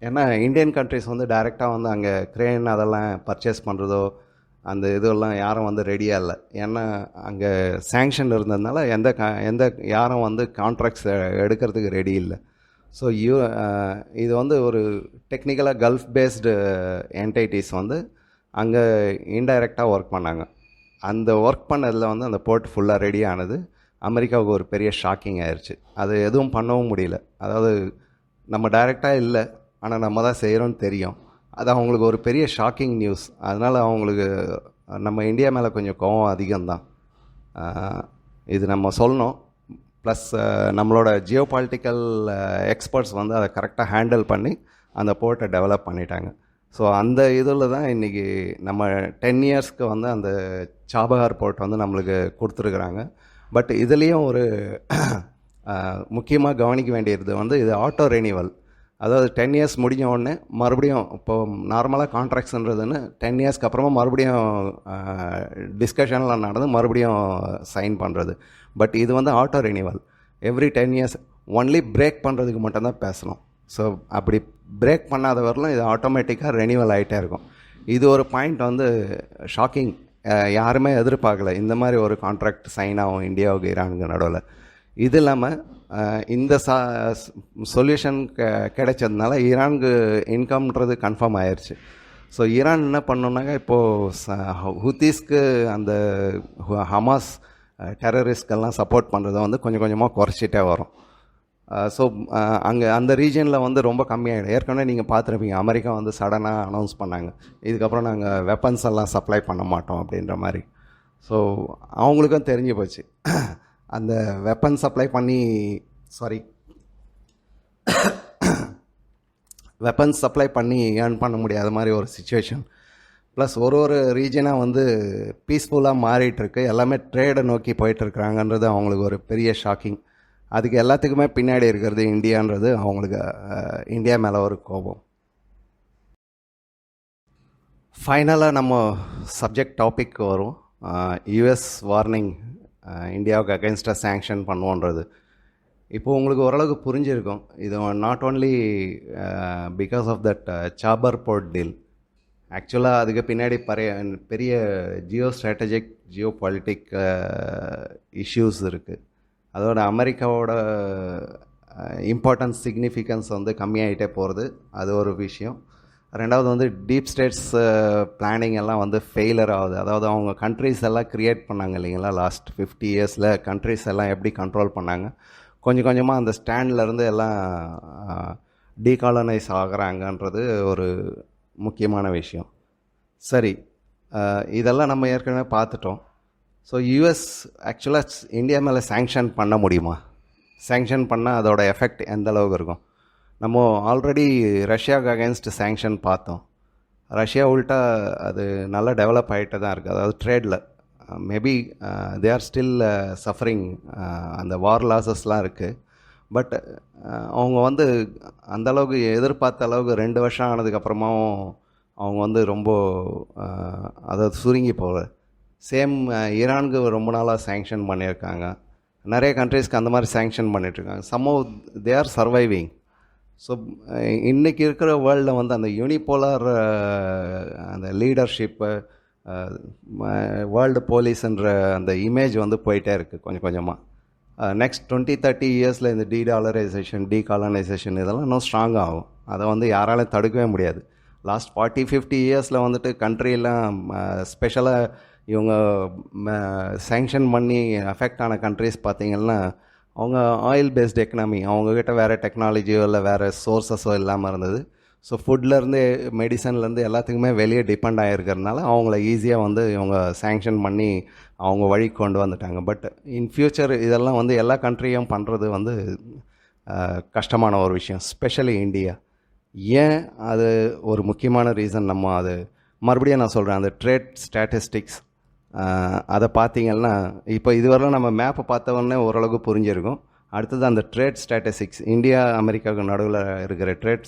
ஏன்னா இந்தியன் கண்ட்ரிஸ் வந்து டைரெக்டாக வந்து அங்கே க்ரேன் அதெல்லாம் பர்ச்சேஸ் பண்ணுறதோ அந்த இதெல்லாம் யாரும் வந்து ரெடியாக இல்லை. ஏன்னா அங்கே சேங்ஷன் இருந்ததுனால எந்த யாரும் வந்து கான்ட்ராக்ட்ஸ் எடுக்கிறதுக்கு ரெடி இல்லை. ஸோ இது வந்து ஒரு டெக்னிக்கலாக கல்ஃப் பேஸ்டு என்டைட்டிஸ் வந்து அங்கே இன்டைரக்டாக ஒர்க் பண்ணாங்க. அந்த ஒர்க் பண்ணதில் வந்து அந்த போர்ட் ஃபுல்லாக ரெடி ஆனது அமெரிக்காவுக்கு ஒரு பெரிய ஷாக்கிங் ஆயிடுச்சு. அது எதுவும் பண்ணவும் முடியல. அதாவது நம்ம டைரெக்டாக இல்லை, ஆனால் நம்ம தான் செய்கிறோன்னு தெரியும். அது அவங்களுக்கு ஒரு பெரிய ஷாக்கிங் நியூஸ். அதனால் அவங்களுக்கு நம்ம இந்தியா மேலே கொஞ்சம் கோவம் அதிகம்தான். இது நம்ம சொல்லணும். ப்ளஸ் நம்மளோட ஜியோ பாலிட்டிக்கல் எக்ஸ்பர்ட்ஸ் வந்து அதை கரெக்டாக ஹேண்டில் பண்ணி அந்த போர்ட்டை டெவலப் பண்ணிட்டாங்க. ஸோ அந்த இதில் தான் இன்றைக்கி நம்ம 10 இயர்ஸ்க்கு வந்து அந்த சாபஹார் போர்ட் வந்து நம்மளுக்கு கொடுத்துருக்குறாங்க. பட் இதுலேயும் ஒரு முக்கியமாக கவனிக்க வேண்டியது வந்து இது ஆட்டோ ரெனிவல். அதாவது 10 இயர்ஸ் முடிஞ்ச உடனே மறுபடியும் இப்போது நார்மலாக கான்ட்ராக்ட்ஸ்ன்றதுன்னு 10 இயர்ஸ்க்கு அப்புறமா மறுபடியும் டிஸ்கஷன்லாம் நடந்து மறுபடியும் சைன் பண்ணுறது. பட் இது வந்து auto renewal. Every 10 years only break பண்ணுறதுக்கு மட்டும்தான் பேசணும். ஸோ அப்படி பிரேக் பண்ணாத வரலும் இது ஆட்டோமேட்டிக்காக ரெனிவல் ஆகிட்டே இருக்கும். இது ஒரு பாயிண்ட் வந்து ஷாக்கிங். யாருமே எதிர்பார்க்கல இந்த மாதிரி ஒரு கான்ட்ராக்ட் சைன் ஆகும் இந்தியாவுக்கு ஈரானுக்கு நடுவில். இது இல்லாமல் இந்த சொல்யூஷன் கிடைச்சதுனால ஈரானுக்கு இன்கம்ன்றது கன்ஃபார்ம் ஆயிடுச்சு. ஸோ ஈரான் என்ன பண்ணோன்னாக்கா இப்போது ஹூத்தீஸ்க்கு அந்த ஹமாஸ் டெரரிஸ்ட்கெல்லாம் சப்போர்ட் பண்ணுறதை வந்து கொஞ்சம் கொஞ்சமாக குறைச்சிட்டே வரும். ஸோ அங்கே அந்த ரீஜனில் வந்து ரொம்ப கம்மியாகிடும். ஏற்கனவே நீங்கள் பார்த்துருப்பீங்க, அமெரிக்கா வந்து சடனாக அனௌன்ஸ் பண்ணாங்க, இதுக்கப்புறம் நாங்கள் வெப்பன்ஸ் எல்லாம் சப்ளை பண்ண மாட்டோம் அப்படின்ற மாதிரி. ஸோ அவங்களுக்கும் தெரிஞ்சு போச்சு அந்த வெப்பன் சப்ளை பண்ணி வெப்பன்ஸ் சப்ளை பண்ணி ஏர்ன் பண்ண முடியாத மாதிரி ஒரு சுச்சுவேஷன். ப்ளஸ் ஒரு ரீஜனாக வந்து பீஸ்ஃபுல்லாக மாறிட்டுருக்கு, எல்லாமே ட்ரேடை நோக்கி போயிட்டுருக்குறாங்கன்றது அவங்களுக்கு ஒரு பெரிய ஷாக்கிங். அதுக்கு எல்லாத்துக்குமே பின்னாடி இருக்கிறது இந்தியான்றது அவங்களுக்கு இந்தியா மேலே ஒரு கோபம். ஃபைனலாக நம்ம சப்ஜெக்ட் டாபிக் வரும். யூஎஸ் வார்னிங், இந்தியாவுக்கு அகென்ஸ்டாக சேங்ஷன் பண்ணுவோன்றது. இப்போது உங்களுக்கு ஓரளவுக்கு புரிஞ்சிருக்கும், இது not only because of that Chabahar port deal. ஆக்சுவலாக அதுக்கு பின்னாடி பெரிய geo strategic geo politic issues இருக்குது. அதோட அமெரிக்காவோட இம்பார்ட்டன்ஸ் சிக்னிஃபிகன்ஸ் வந்து கம்மியாகிட்டே போகிறது, அது ஒரு விஷயம். ரெண்டாவது வந்து டீப் ஸ்டேட்ஸ் பிளானிங் எல்லாம் வந்து ஃபெயிலர் ஆகுது. அதாவது அவங்க கண்ட்ரிஸ் எல்லாம் க்ரியேட் பண்ணாங்க இல்லைங்களா, லாஸ்ட் 50 இயர்ஸில் கண்ட்ரிஸ் எல்லாம் எப்படி கண்ட்ரோல் பண்ணாங்க, கொஞ்சம் கொஞ்சமாக அந்த ஸ்டாண்ட்லேருந்து எல்லாம் டீகாலனைஸ் ஆகிறாங்கன்றது ஒரு முக்கியமான விஷயம். சரி, இதெல்லாம் நம்ம ஏற்கனவே பார்த்துட்டோம். ஸோ யூஎஸ் ஆக்சுவலாக இந்தியா மேலே சேங்ஷன் பண்ண முடியுமா? சேங்ஷன் பண்ணால் அதோட எஃபெக்ட் எந்த அளவுக்கு இருக்கும்? நம்ம ஆல்ரெடி ரஷ்யாவுக்கு அகேன்ஸ்ட் சேங்ஷன் பார்த்தோம். ரஷ்யா உள்ட்டா அது நல்லா டெவலப் ஆகிட்டு தான் இருக்குது. அதாவது ட்ரேடில் maybe they are still suffering, அந்த வார் லாஸஸ்லாம் இருக்குது. பட் அவங்க வந்து அந்தளவுக்கு எதிர்பார்த்த அளவுக்கு 2 வருஷம் ஆனதுக்கப்புறமாவும் அவங்க வந்து ரொம்ப அதாவது சுருங்கி போகல. சேம் ஈரானுக்கு ரொம்ப நாளாக சேங்ஷன் பண்ணியிருக்காங்க, நிறைய கண்ட்ரீஸ்க்கு அந்த மாதிரி சேங்ஷன் பண்ணிகிட்ருக்காங்க. Somehow they are surviving. So இன்றைக்கி இருக்கிற வேர்ல்டில் வந்து அந்த யூனிபோலார் அந்த லீடர்ஷிப்பு, வேர்ல்டு போலீஸ்ன்ற அந்த இமேஜ் வந்து போயிட்டே இருக்குது கொஞ்சம் கொஞ்சமாக. நெக்ஸ்ட் 20-30 இயர்ஸில் இந்த டீகாலனைசேஷன் இதெல்லாம் இன்னும் ஸ்ட்ராங் ஆகும். அதை வந்து யாராலையும் தடுக்கவே முடியாது. லாஸ்ட் 40-50 இயர்ஸில் வந்துட்டு கண்ட்ரியெல்லாம் ஸ்பெஷலாக இவங்க சேங்ஷன் பண்ணி அஃபெக்ட் ஆன கண்ட்ரிஸ் பார்த்திங்கன்னா அவங்க ஆயில் பேஸ்ட் எக்கனாமி, அவங்கக்கிட்ட வேறு டெக்னாலஜியோ இல்லை வேறு சோர்ஸஸோ இல்லாமல் இருந்தது. ஸோ ஃபுட்லேருந்து மெடிசன்லேருந்து எல்லாத்துக்குமே வெளியே டிபெண்ட் ஆகிருக்கிறதுனால அவங்கள ஈஸியாக வந்து இவங்க சேங்ஷன் பண்ணி அவங்க வழி கொண்டு வந்துட்டாங்க. பட் இன் ஃப்யூச்சர் இதெல்லாம் வந்து எல்லா கண்ட்ரியும் பண்ணுறது வந்து கஷ்டமான ஒரு விஷயம், ஸ்பெஷலி இந்தியா. ஏன் அது ஒரு முக்கியமான ரீசன். நம்ம அது மறுபடியும் நான் சொல்கிறேன், அந்த ட்ரேட் ஸ்டாட்டிஸ்டிக்ஸ் அதை பார்த்திங்கன்னா இப்போ இதுவரையிலும் நம்ம மேப்பை பார்த்தவொடனே ஓரளவுக்கு புரிஞ்சிருக்கும். அடுத்தது அந்த ட்ரேட் ஸ்டாட்டிஸ்டிக்ஸ், இந்தியா அமெரிக்காவுக்கு நடுவில் இருக்கிற ட்ரேட்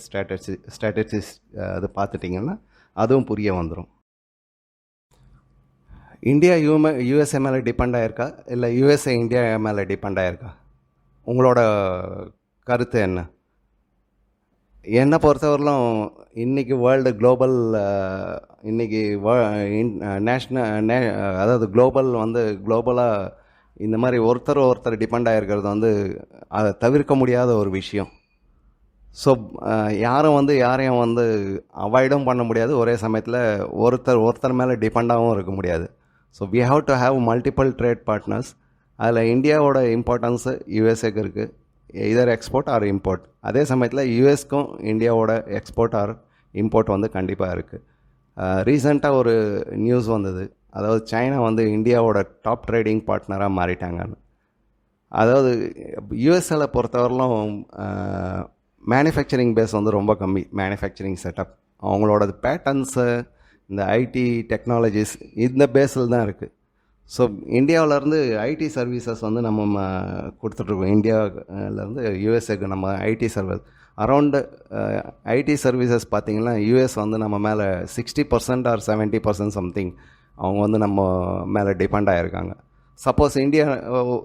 ஸ்டாட்டிஸ்டிக்ஸ் அது பார்த்துட்டிங்கன்னா அதுவும் புரிய வந்துடும். இந்தியா யூஎஸ்ஏ மேலே டிபெண்ட் ஆகிருக்கா இல்லை யூஎஸ்ஏ இந்தியா மேலே டிபெண்ட் ஆகிருக்கா? உங்களோட கருத்து என்ன? என்னை பொறுத்தவரையிலும் இன்றைக்கி வேர்ல்டு குளோபல், இன்றைக்கி அதாவது குளோபல் வந்து குளோபலாக இந்த மாதிரி ஒருத்தர் டிபெண்ட் ஆகிருக்கிறது வந்து அதை தவிர்க்க முடியாத ஒரு விஷயம். ஸோ யாரும் வந்து யாரையும் வந்து அவாய்டும் பண்ண முடியாது, ஒரே சமயத்தில் ஒருத்தர் மேலே டிபெண்டாகவும் இருக்க முடியாது. So we have to have multiple trade partners. அதில் இந்தியாவோட இம்பார்ட்டன்ஸு யூஎஸ்ஏக்கு இருக்குது, இதர் எக்ஸ்போர்ட் ஆர் இம்போர்ட். அதே சமயத்தில் யூஎஸ்க்கும் இந்தியாவோட எக்ஸ்போர்ட் ஆர் இம்போர்ட் வந்து கண்டிப்பாக இருக்குது. ரீசெண்டாக ஒரு நியூஸ் வந்தது, அதாவது சைனா வந்து இந்தியாவோட டாப் ட்ரேடிங் பார்ட்னராக மாறிட்டாங்கன்னு. அதாவது யூஎஸ்ஏல பொறுத்தவரையிலும் மேனுஃபேக்சரிங் பேஸ் வந்து ரொம்ப கம்மி, மேனுஃபேக்சரிங் செட்டப். அவங்களோட பேட்டர்ன்ஸு, இந்த ஐடி டெக்னாலஜிஸ் இந்த பேஸில் தான் இருக்குது. ஸோ இந்தியாவிலேருந்து ஐடி சர்வீசஸ் வந்து நம்ம கொடுத்துட்ருக்கோம். இந்தியாவிலேருந்து யூஎஸ்ஏக்கு நம்ம ID service around ID services பார்த்திங்கன்னா யூஎஸ் வந்து நம்ம மேலே 60% ஆர் 70% சம்திங் அவங்க வந்து நம்ம மேலே டிபெண்ட் ஆகிருக்காங்க. சப்போஸ் இந்தியா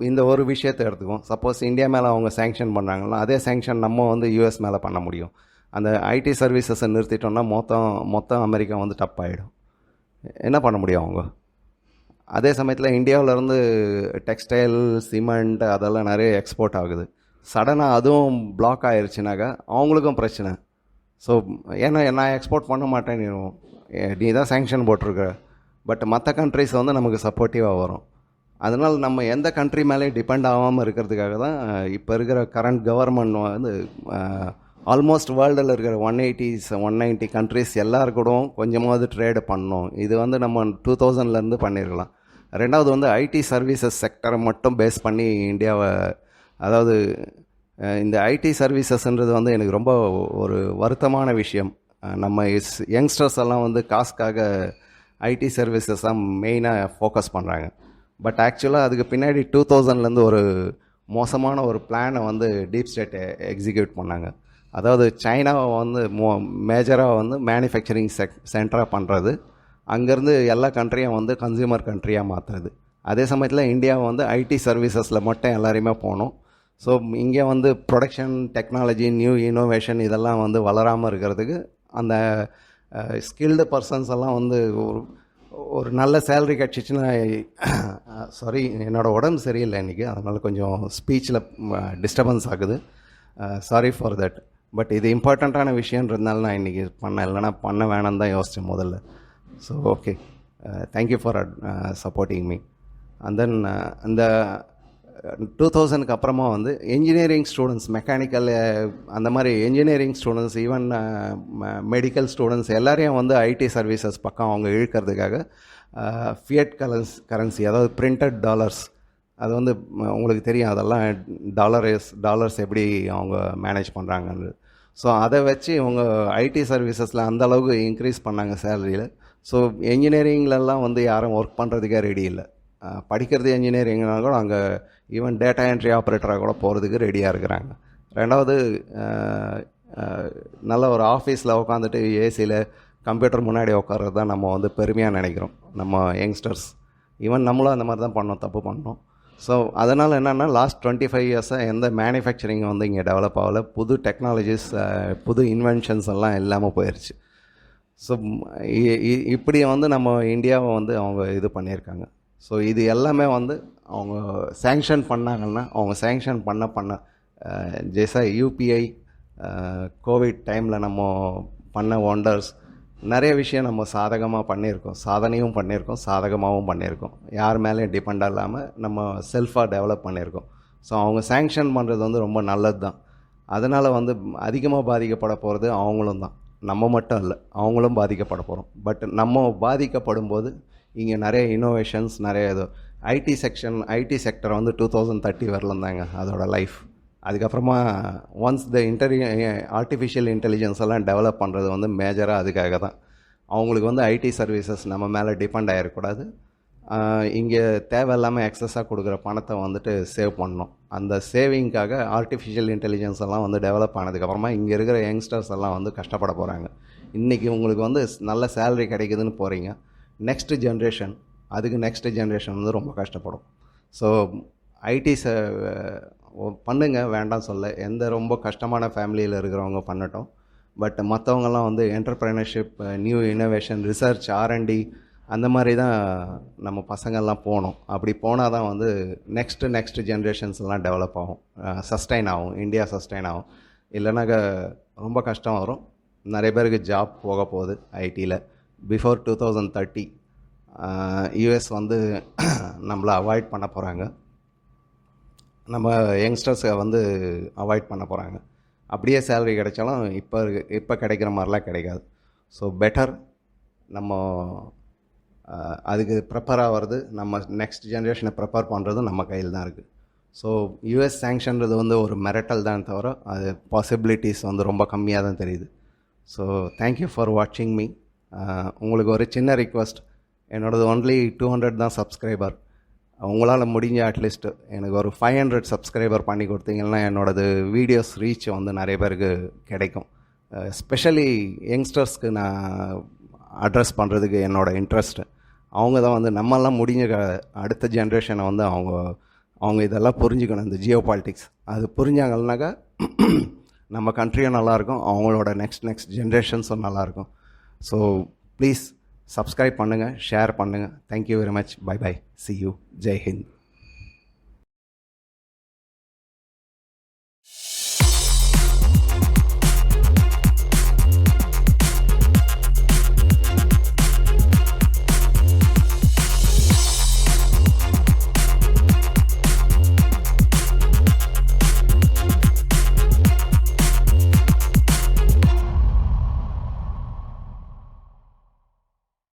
இந்த ஒரு விஷயத்தை எடுத்துக்குவோம், சப்போஸ் இந்தியா மேலே அவங்க சேங்ஷன் பண்ணுறாங்கன்னா அதே சேங்ஷன் நம்ம வந்து யூஎஸ் மேலே பண்ண முடியும். அந்த ஐடி சர்வீசஸை நிறுத்திட்டோம்னா மொத்தம் அமெரிக்கா வந்து டப் ஆகிடும். என்ன பண்ண முடியும் அவங்க? அதே சமயத்தில் இந்தியாவிலேருந்து டெக்ஸ்டைல் சிமெண்ட் அதெல்லாம் நிறைய எக்ஸ்போர்ட் ஆகுது. சடனாக அதுவும் பிளாக் ஆயிடுச்சுனாக்கா அவங்களுக்கும் பிரச்சனை. ஸோ ஏன்னா நான் எக்ஸ்போர்ட் பண்ண மாட்டேன், நீ தான் சேங்ஷன் போட்டிருக்க. பட் மற்ற கண்ட்ரிஸ் வந்து நமக்கு சப்போர்ட்டிவாக வரும். அதனால் நம்ம எந்த கண்ட்ரி மேலேயும் டிபெண்ட் ஆகாமல் இருக்கிறதுக்காக தான் இப்போ இருக்கிற கரண்ட் கவர்மெண்ட் வந்து ஆல்மோஸ்ட் வேர்ல்டில் இருக்கிற 190 கண்ட்ரிஸ் எல்லாருக்கூடவும் கொஞ்சமாவது ட்ரேடு பண்ணணும். இது வந்து நம்ம 2000லேருந்து பண்ணியிருக்கலாம். ரெண்டாவது வந்து ஐடி சர்வீசஸ் செக்டரை மட்டும் பேஸ் பண்ணி இந்தியாவை, அதாவது இந்த ஐடி சர்வீசஸ்ன்றது வந்து எனக்கு ரொம்ப ஒரு வருத்தமான விஷயம். நம்ம யங்ஸ்டர்ஸ் எல்லாம் வந்து காசுக்காக ஐடி சர்வீசஸ் தான் மெயினாக ஃபோக்கஸ் பண்ணுறாங்க. பட் ஆக்சுவலாக அதுக்கு பின்னாடி 2000லேருந்து ஒரு மோசமான ஒரு பிளானை வந்து டீப் ஸ்டேட் எக்ஸிக்யூட் பண்ணாங்க. அதாவது சைனாவை வந்து மேஜராக வந்து மேனுஃபேக்சரிங் சென்டராக பண்ணுறது, அங்கேருந்து எல்லா கண்ட்ரியும் வந்து கன்சியூமர் கண்ட்ரியாக மாற்றுறது. அதே சமயத்தில் இந்தியாவை வந்து ஐடி சர்வீசஸில் மட்டும் எல்லாரையுமே போகணும். ஸோ இங்கே வந்து ப்ரொடக்ஷன் டெக்னாலஜி நியூ இனோவேஷன் இதெல்லாம் வந்து வளராமல் இருக்கிறதுக்கு அந்த ஸ்கில்டு பர்சன்ஸ் எல்லாம் வந்து ஒரு நல்ல சேலரி கிடச்சிச்சின்னா, சாரி என்னோடய உடம்பு சரியில்லை இன்றைக்கி, அதனால் கொஞ்சம் ஸ்பீச்சில் டிஸ்டர்பன்ஸ் ஆகுது, சாரி ஃபார் தட். பட் இது இம்பார்ட்டண்ட்டான விஷயன்றதுனால நான் இன்றைக்கி பண்ணேன், இல்லைனா பண்ண வேணான்னு தான் யோசித்தேன் முதல்ல. So okay, thank you for supporting me. And then அந்த 2000க்கு அப்புறமா வந்து என்ஜினியரிங் ஸ்டூடெண்ட்ஸ், மெக்கானிக்கல் அந்த மாதிரி engineering students, even medical students எல்லாரையும் வந்து ஐடி சர்வீசஸ் பக்கம் அவங்க இழுக்கிறதுக்காக ஃபியட் கரன்சி, அதாவது பிரிண்டட் டாலர்ஸ், அது வந்து உங்களுக்கு தெரியும், அதெல்லாம் டாலர்ஸ் எப்படி அவங்க மேனேஜ் பண்ணுறாங்கன்னு. ஸோ அதை வச்சு இவங்க ஐடி சர்வீசஸில் அந்த அளவுக்கு இன்க்ரீஸ் பண்ணாங்க சேலரியில். ஸோ என்ஜினியரிங்லலாம் வந்து யாரும் ஒர்க் பண்ணுறதுக்கே ரெடி இல்லை. படிக்கிறது என்ஜினியரிங்னா கூட அங்கே ஈவன் டேட்டா என்ட்ரி ஆப்ரேட்டராக கூட போகிறதுக்கு ரெடியாக இருக்கிறாங்க. ரெண்டாவது நல்ல ஒரு ஆஃபீஸில் உட்காந்துட்டு ஏசியில் கம்ப்யூட்டர் முன்னாடி உட்கார்றது தான் நம்ம வந்து பெருமையாக நினைக்கிறோம், நம்ம யங்ஸ்டர்ஸ். ஈவன் நம்மளும் அந்த மாதிரி தான் பண்ணோம், தப்பு பண்ணோம். ஸோ அதனால் என்னென்னா லாஸ்ட் 25 இயர்ஸாக எந்த மேனுஃபேக்சரிங் வந்து இங்கே டெவலப் ஆகலை, புது டெக்னாலஜிஸ் புது இன்வென்ஷன்ஸ் எல்லாம் இல்லாமல் போயிடுச்சு. ஸோ இப்படி வந்து நம்ம இந்தியாவை வந்து அவங்க இது பண்ணியிருக்காங்க. ஸோ இது எல்லாமே வந்து அவங்க சேங்ஷன் பண்ணாங்கன்னா, அவங்க சேங்ஷன் பண்ண ஜெய்சா யூபிஐ கோவிட் டைமில் நம்ம பண்ண ஒண்டர்ஸ், நிறைய விஷயம் நம்ம சாதகமாக பண்ணியிருக்கோம், சாதனையும் பண்ணியிருக்கோம், சாதகமாகவும் பண்ணியிருக்கோம். யார் மேலேயும் டிபெண்ட் இல்லாமல் நம்ம செல்ஃபாக டெவலப் பண்ணியிருக்கோம். ஸோ அவங்க சேங்ஷன் பண்ணுறது வந்து ரொம்ப நல்லது தான். அதனால் வந்து அதிகமாக பாதிக்கப்பட போகிறது அவங்களும் தான், நம்ம மட்டும் இல்லை, அவங்களும் பாதிக்கப்பட போகிறோம். பட் நம்ம பாதிக்கப்படும் போது இங்கே நிறைய இன்னோவேஷன்ஸ், நிறைய இது ஐடி செக்டர் வந்து 2030 வரலாம் தாங்க அதோட லைஃப். அதுக்கப்புறமா ஒன்ஸ் ஆர்டிஃபிஷியல் இன்டெலிஜென்ஸ் எல்லாம் டெவலப் பண்ணுறது வந்து மேஜராக அதுக்காக தான். அவங்களுக்கு வந்து ஐடி சர்வீசஸ் நம்ம மேலே டிபெண்ட் ஆகிடக்கூடாது. இங்கே தேவையில்லாமல் எக்ஸஸாக கொடுக்குற பணத்தை வந்துட்டு சேவ் பண்ணணும். அந்த சேவிங்காக ஆர்டிஃபிஷியல் இன்டெலிஜென்ஸ் எல்லாம் வந்து டெவலப் ஆனதுக்கப்புறமா இங்கே இருக்கிற யங்ஸ்டர்ஸ் எல்லாம் வந்து கஷ்டப்பட போகிறாங்க. இன்றைக்கி உங்களுக்கு வந்து நல்ல சேலரி கிடைக்குதுன்னு போகிறீங்க, நெக்ஸ்ட் ஜென்ரேஷன் வந்து ரொம்ப கஷ்டப்படும். ஸோ ஐடி பண்ணுங்க, வேண்டாம் சொல்ல, எந்த ரொம்ப கஷ்டமான ஃபேமிலியில் இருக்கிறவங்க பண்ணட்டும். பட் மற்றவங்கெல்லாம் வந்து என்டர்ப்ரைனர்ஷிப், நியூ இன்னோவேஷன், ரிசர்ச், R&D அந்த மாதிரி தான் நம்ம பசங்கள்லாம் போகணும். அப்படி போனால் தான் வந்து நெக்ஸ்ட் ஜென்ரேஷன்ஸ் எல்லாம் டெவலப் ஆகும், சஸ்டைன் ஆகும், இந்தியா சஸ்டைன் ஆகும். இல்லைனாக்கா ரொம்ப கஷ்டம் வரும். நிறைய பேருக்கு ஜாப் போக போகுது ஐடியில். பிஃபோர் 2030 யூஎஸ் வந்து நம்மளை அவாய்ட் பண்ண போகிறாங்க, நம்ம யங்ஸ்டர்ஸை வந்து அவாய்ட் பண்ண போகிறாங்க. அப்படியே சேலரி கிடைச்சாலும் இப்போ கிடைக்கிற மாதிரிலாம் கிடைக்காது. ஸோ பெட்டர் நம்ம அதுக்கு ப்ரிப்பேர் ஆகிறது, நம்ம நெக்ஸ்ட் ஜென்ரேஷனை ப்ரிப்பேர் பண்ணுறது நம்ம கையில் தான் இருக்குது. ஸோ யூஎஸ் சேங்ஷன்றது வந்து ஒரு மிரட்டல் தான் தவிர அது பாசிபிலிட்டிஸ் வந்து ரொம்ப கம்மியாக தான் தெரியுது. ஸோ தேங்க்யூ ஃபார் வாட்சிங் மீ. உங்களுக்கு ஒரு சின்ன ரிக்வெஸ்ட், என்னோடது ஒன்லி 200 தான் சப்ஸ்கிரைபர். உங்களால் முடிஞ்ச அட்லீஸ்ட் எனக்கு ஒரு 500 சப்ஸ்கிரைபர் பண்ணி கொடுத்தீங்கன்னா என்னோடது வீடியோஸ் ரீச் வந்து நிறைய பேருக்கு கிடைக்கும். ஸ்பெஷலி யங்ஸ்டர்ஸ்க்கு நான் அட்ரஸ் பண்ணுறதுக்கு என்னோடய இன்ட்ரெஸ்ட்டு. அவங்க தான் வந்து நம்மெல்லாம் முடிஞ்ச அடுத்த ஜென்ரேஷனை வந்து அவங்க இதெல்லாம் புரிஞ்சுக்கணும், இந்த ஜியோ பாலிட்டிக்ஸ். அது புரிஞ்சாங்கன்னாக்கா நம்ம கண்ட்ரியும் நல்லாயிருக்கும், அவங்களோட நெக்ஸ்ட் ஜென்ரேஷன்ஸும் நல்லாயிருக்கும். ஸோ ப்ளீஸ் சப்ஸ்கிரைப் பண்ணுங்கள், ஷேர் பண்ணுங்கள். Thank you very much. Bye bye. See you. Jai Hind.